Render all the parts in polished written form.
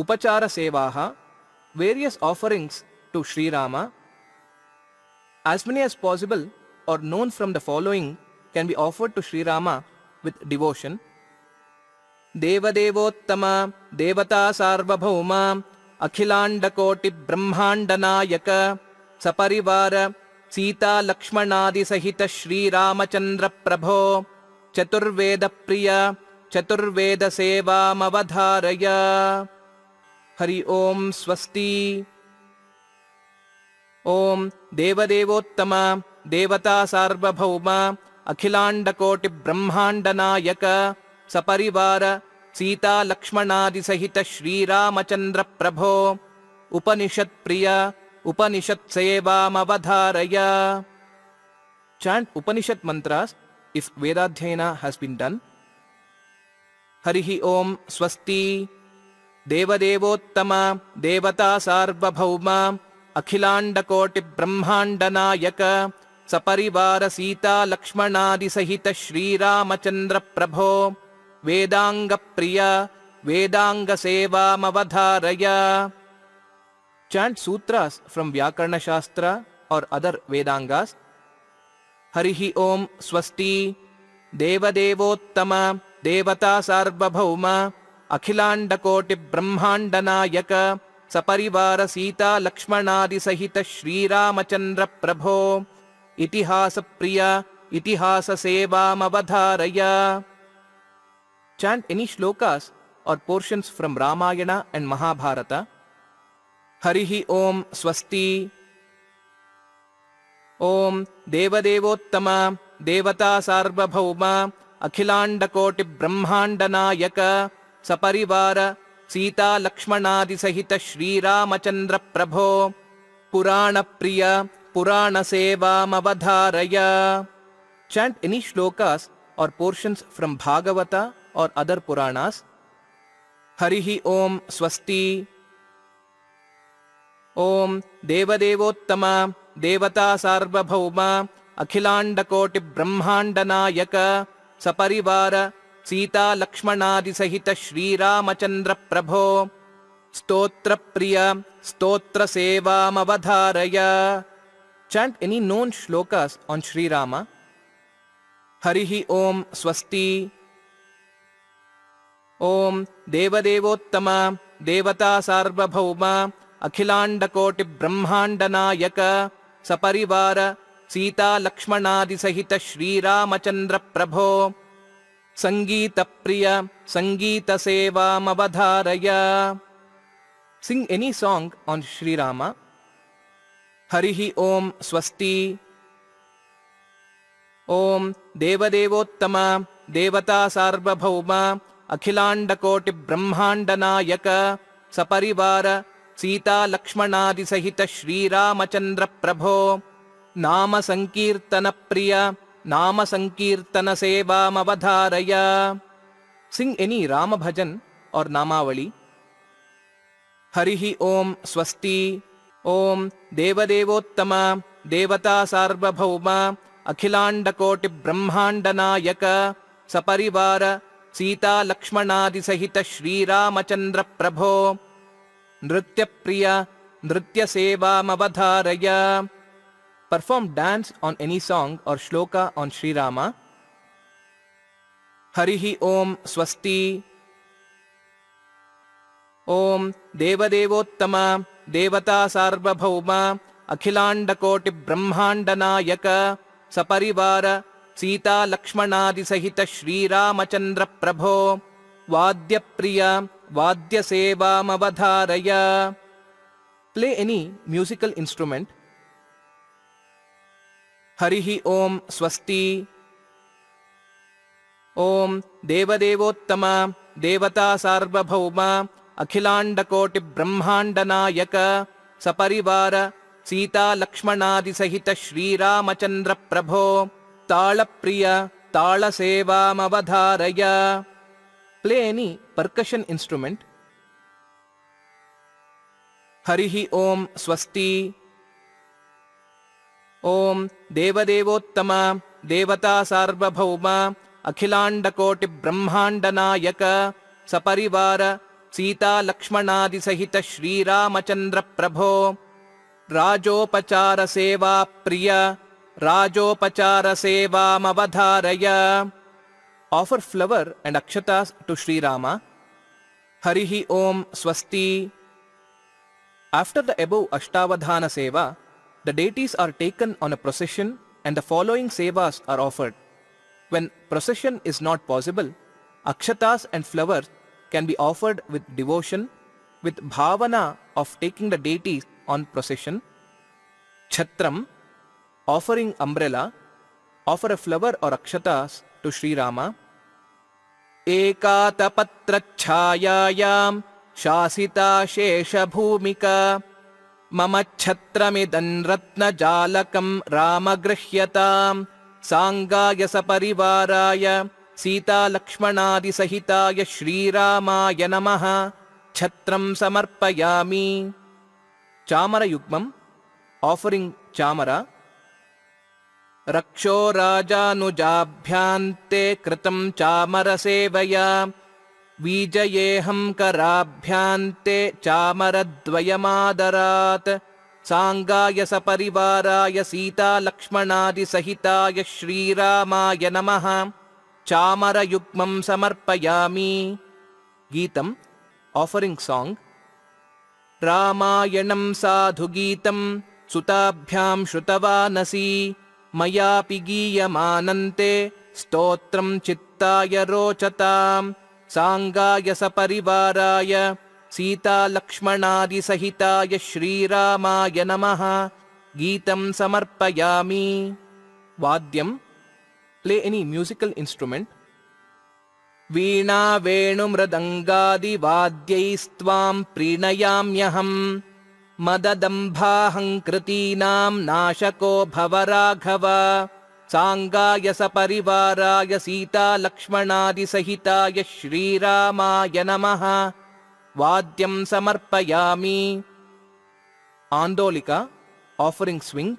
Upachara Sevaha, various offerings to Sri Rama. As many as possible or known from the following can be offered to Sri Rama with devotion. Devadevottama Devata Sarvabhauma Akhilanda-koti Brahmanda-nayaka Saparivara Sita Lakshmanadi Sahita Shri Ramachandra Prabho Chaturveda Priya Chaturveda Seva Mavadharaya. Hari Om Swasti. Om Devadevottama Devata Sarvabhauma Akhilanda-koti Brahmanda-nayaka Saparivara Sita Lakshmanadi Sahita Shri Ramachandra Prabho Upanishad Priya Upanishad Seva Mavadharaya. Chant Upanishad mantras if Vedadhyayana has been done. Harihi Om Swasti. Devadevottama Devata Sarvabhauma Akhilanda-koti Brahmanda-nayaka Saparivara Sita Lakshmanadi Sahita Shri Ramachandra Prabho Vedanga Priya Vedanga Seva Mavadharaya. Chant sutras from Vyakarna Shastra or other Vedangas. Harihi Om Swasti. Devadevottama Devata Sarvabhauma Akhilanda-koti Brahmanda-nayaka Saparivara Sita Lakshmanadi Sahita Shri Ramachandra Prabho Itihasa Priya Itihasa Seva Mavadharaya. Chant any shlokas or portions from Ramayana and Mahabharata. Harihi Om Swasti. Om Devadevottama Devata Sarvabhauma Akhilanda-koti Brahmanda-nayaka Saparivara Sita Lakshmanadi Sahita Shri Ramachandra Prabho Purana Priya Purana Seva Mavadharaya. Chant any shlokas or portions from Bhagavata or other Puranas. Harihi Om Swasti. Om Devadevottama Devata Sarvabhauma Akhilanda-koti Brahmanda-nayaka Saparivara Sita Lakshmanadi Sahita Shri Ramachandra Prabho Stotra Priya Stotra Seva Mavadharaya. Chant any known shlokas on Sri Rama. Harihi Om Swasti. Om Devadevottama Devata Sarvabhauma Akhilanda-koti Brahmanda-nayaka Saparivara Sita Lakshmanadi Sahita Shri Ramachandra Prabho Sangeeta Priya Sangeeta Seva Mavadharaya. Sing any song on Sri Rama. Harihi Om Swasti. Om Devadevottama Devata Sarvabhauma Akhilanda-koti Brahmanda-nayaka Saparivara Sita Lakshmanadi Sahita Shri Ramachandra Prabho Nama Sankirtana Priya Nama Sankirtana Seva Mavadharaya. Sing any Rama Bhajan or Namavali. Harihi Om Swasti. Om Devadevottama Devata Sarvabhauma Akhilanda-koti Brahmanda-nayaka Saparivara Sita Lakshmanadi Sahita Shri Ramachandra Prabho Nritya Priya Nritya Seva Mavadharaya. Perform dance on any song or shloka on Sri Rama. Harihi Om Swasti. Om Devadevottama Devata Sarvabhauma Akhilanda-koti Brahmanda-nayaka Saparivara Sita Lakshmanadi Sahita Shri Ramachandra Prabho Vadya Priya Vadya Seva Mavadharaya. Play any musical instrument. Harihi Om Swasti. Om Devadevottama Devata Sarvabhauma Akhilanda-koti Brahmanda-nayaka Saparivara Sita Lakshmanadi Sahita Shri Ramachandra Prabho Tala Priya Tala Seva Mavadharaya. Play any percussion instrument. Harihi Om Swasti. Om Devadevottama Devata Sarvabhauma Akhilanda-koti Brahmanda-nayaka Saparivara Sita लक्ष्मणादि सहित श्रीरामचंद्र प्रभो राजोपचार सेवा प्रिय राजोपचार सेवामवधारय. Offer flower and akshatas to Sri Rama. Harihi Om Swasti. After the above Ashtavadhana Seva, the deities are taken on a procession and the following sevas are offered. When procession is not possible, akshatas and flowers can be offered with devotion, with bhavana of taking the deities on procession. Chhatram, offering umbrella, offer a flower or akshatas to Sri Rama. एकातपत्रच्छायायां शासिता शेषभूमिका मम छत्रमिदं रत्नजालकं रामगृह्यतां साङ्गाय सपरिवाराय सीतालक्ष्मणादिसहिताय श्रीरामाय नमः छत्रं समर्पयामि. चामरयुग्मम्, offering chamara. रक्षो राजानुजाभ्यान्ते कृतं चामरसेवया वीजयेऽहं कराभ्यान्ते चामरद्वयमादरात् साङ्गाय सपरिवाराय सीतालक्ष्मणादिसहिताय श्रीरामाय नमः चामरयुग्मं समर्पयामि. गीतं, offering song. रामायणं साधुगीतं सुताभ्यां श्रुतवानसि मयापि गीयमानन्ते स्तोत्रं चित्ताय रोचतां साङ्गाय सपरिवाराय सीतालक्ष्मणादिसहिताय श्रीरामाय नमः गीतं समर्पयामि. वाद्यं, play any musical instrument. वीणा वेणुमृदङ्गादिवाद्यैस्त्वां प्रीणयाम्यहम् मददम्भाहङ्कृतीनां नाशको भव राघव साङ्गाय सपरिवाराय सीतालक्ष्मणादिसहिताय श्रीरामाय नमः वाद्यं समर्पयामि. आन्दोलिका, offering swing.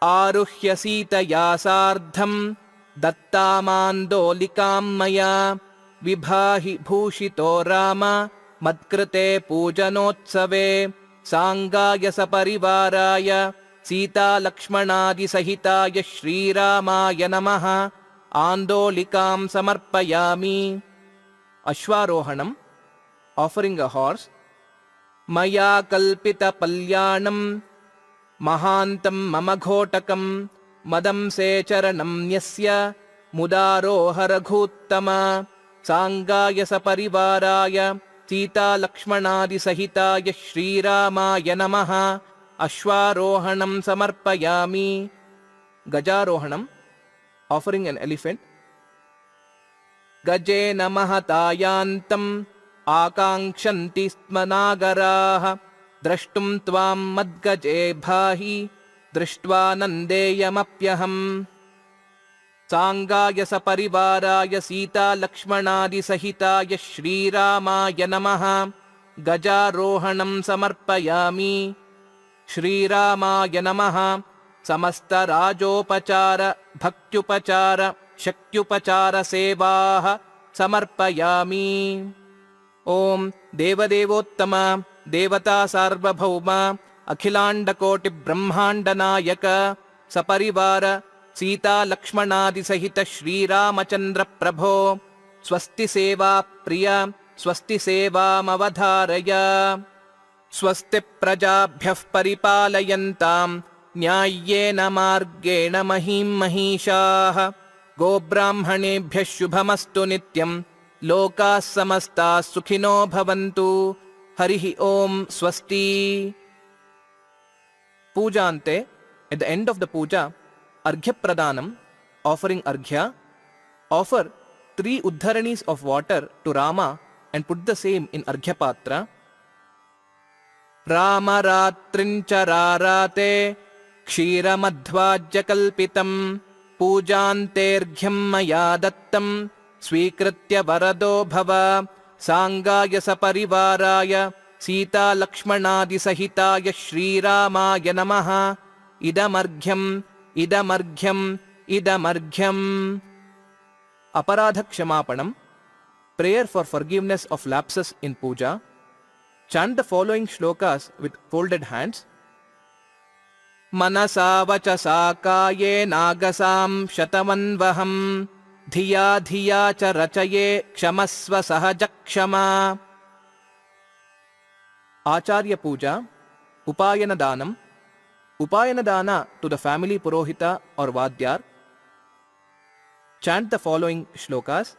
आरुह्य सीतया सार्धं दत्तामान्दोलिकां मया विभाहि भूषितो राम मत्कृते पूजनोत्सवे साङ्गाय सपरिवाराय सीतालक्ष्मणादिसहिताय श्रीरामाय नमः आन्दोलिकां समर्पयामि. अश्वारोहणम्, offering a horse. मया कल्पितपल्याणं महान्तं मम घोटकं मदंसे चरणं न्यस्य मुदारोह रघूत्तम साङ्गाय सपरिवाराय सीतालक्ष्मणादिसहिताय श्रीरामाय नमः अश्वारोहणं समर्पयामि. गजारोहणम्, offering an elephant. गजेन महतायान्तम् आकाङ्क्षन्ति स्म नागराः द्रष्टुं त्वां मद्गजे भाहि दृष्ट्वा नन्देयमप्यहम् साङ्गाय सपरिवाराय सीतालक्ष्मणादिसहिताय श्रीरामाय नमः गजारोहणं समर्पयामि. श्रीरामाय नमः समस्तराजोपचार भक्त्युपचार शक्त्युपचार सेवाः समर्पयामि. ॐ देवदेवोत्तम देवता सार्वभौम अखिलाण्डकोटिब्रह्माण्डनायक सपरिवार सीतालक्ष्मणादिसहित श्रीरामचन्द्र प्रभो स्वस्ति सेवा प्रिय स्वस्ति सेवामवधारय. स्वस्ति प्रजाभ्यः परिपालयन्तां न्याय्येन मार्गेण महीं महिषाः गोब्राह्मणेभ्यः शुभमस्तु नित्यं लोकाः समस्ताः सुखिनो भवन्तु. हरिः ओम स्वस्ति. पूजान्ते, at the end of the puja, arghya pradanam, offering arghya. Offer 3 uddharanis of water to Rama and put the same in arghya patra. Rama ratrincararate kshiramadhvajyakalpitam पूजान्तेऽर्घ्यं मया दत्तं स्वीकृत्य वरदो भव साङ्गाय सपरिवाराय सीतालक्ष्मणादिसहिताय श्रीरामाय नमः इदमर्घ्यम् इदमर्घ्यम् इदमर्घ्यम्. अपराधक्षमापणम्. prayer for forgiveness of lapses in puja, chant the following shlokas with folded hands. मनसा वचसा कायेनागसां शतमन्वहं धिया धिया च रचये क्षमस्व सहज क्षमा. Acharya Puja, Upayana Danam. Upayana Dana to the family Purohita or Vadyar. Chant the following shlokas.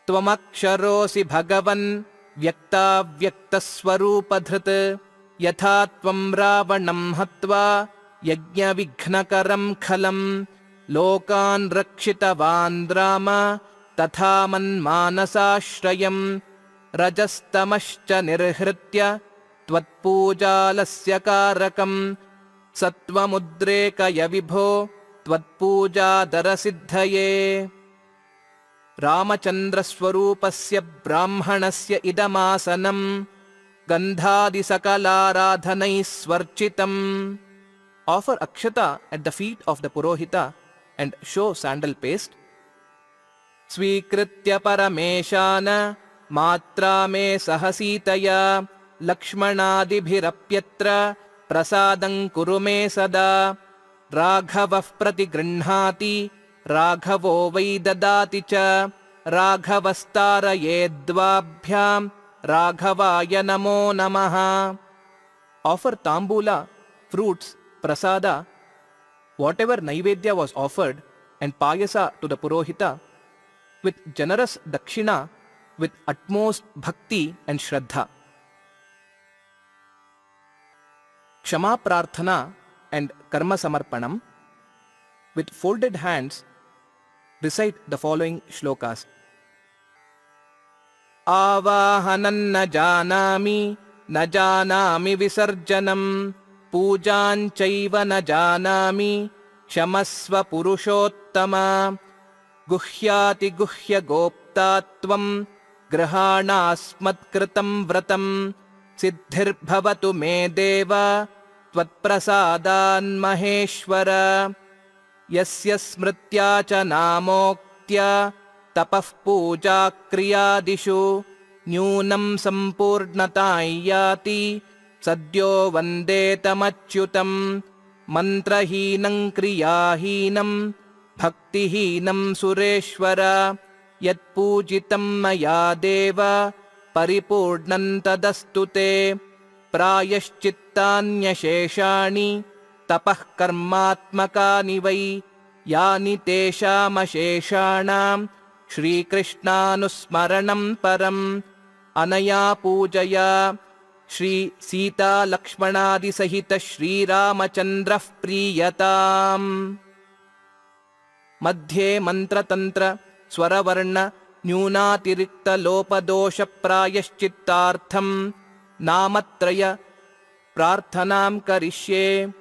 Tvamaksharosi Bhagavan Vyaktaswarupadhrit Yatha Tvam Ravanam Hatva Yajna Vighnakaram Khalam Lokan Rakshitavan Rama Tatha Manmanasashrayam Rajastamascha Nirhritya Tvatpujalasya Karakam Satvamudrekaya Vibho Tvatpujadarasiddhaye. Ramachandraswarupasya Brahmanasya idamasanam Gandhadi Sakalaradhanai Swarchitam. Offer akshata at the feet of the Purohita and show sandal paste. Swikritya Parameshana Matra me Sahasitaya Lakshmanadibhirapyatra Prasadam Kurume Sada. Raghavah Pratigrinhati Raghavo Vai Dadati Cha Raghavastarayedvabhyam Raghavaya Namo Namaha. Offer tambula, fruits, prasada, whatever naivedya was offered, and payasa to the Purohita with generous dakshina with utmost bhakti and shraddha. Kshama Prarthana and Karma Samarpanam. With folded hands, recite the following shlokas. Avahanan na janami visarjanam pujanchaiva na janami kshamasva purushottama guhyati guhya goptatvam grahanasmatkritam vratam siddhirbhavatu me deva tvatprasadan maheshwara. Yasya smritya cha namoktya tapah puja kriyadishu nyunam sampurnatayati sadyo vandetamachyutam mantrahinam kriyahinam bhaktihinam sureshwara yat pujitam maya deva paripurnam tadastute prayashchittanyasheshani tapah karmatmakani vai yani teshamasheshanam Shri Krishnanusmaranam param anaya pujaya Shri Sita Lakshmanadi Sahita Shri Ramachandrah priyatam. Madhye mantra tantra swaravarna nyunatirikta lopadosha prayashchittartham namatraya prarthanam karishye.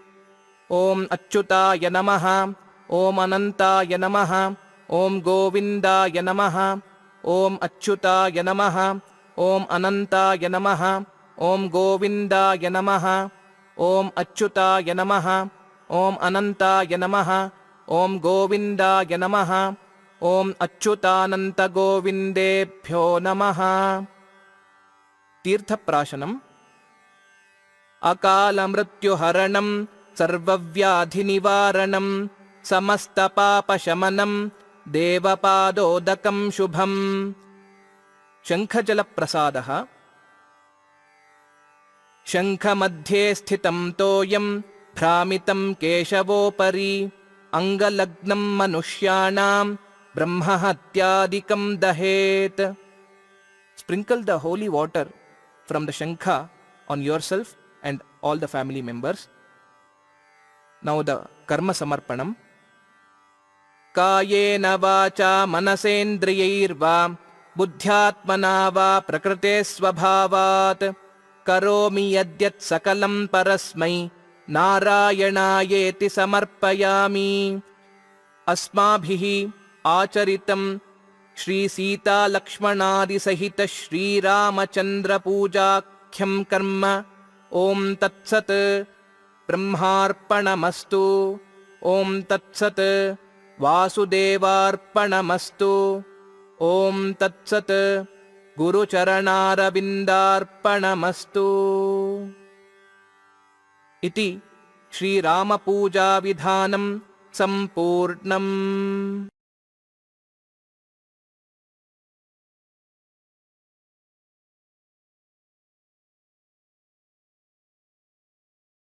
Om Achyutaya Namaha, Om Anantaya Namaha, Om Govindaya Namaha, Om Achyutaya Namaha, Om Anantaya Namaha, Om Govindaya Namaha, Om Achyutaya Namaha, Om Anantaya Namaha, Om Govindaya Namaha, Om Achyutananta Govindebhyo Namaha. Tirtha Prashanam. Akala Mrityu Haranam Sarvavyadhi Nivaranam Samasta Papa Shamanam Devapadodakam Shubham. Shankajala Prasadaha. Shankha Madhye Sthitam Toyam Bhramitam Keshavopari Angalagnam Manushyanam Brahmahatyadikam Dahet. Sprinkle the holy water from the Shankha on yourself and all the family members. Now the Karma Samarpanam. Kayena vacha manasendriyairva buddhyatmana va prakrite svabhavat karomi yadyat sakalam parasmai narayanayeti samarpayami. Asmabhihi acharitam Shri Sita Lakshmanadi Sahita Shri Ramachandra Pujakhyam Karma. Om Tatsat Brahmarpanamastu. Om Tatsat Vasudevarpanamastu. ॐ तत्सत् गुरुचरणारविन्दार्पणमस्तु इति श्रीरामपूजाविधानं सम्पूर्णम्।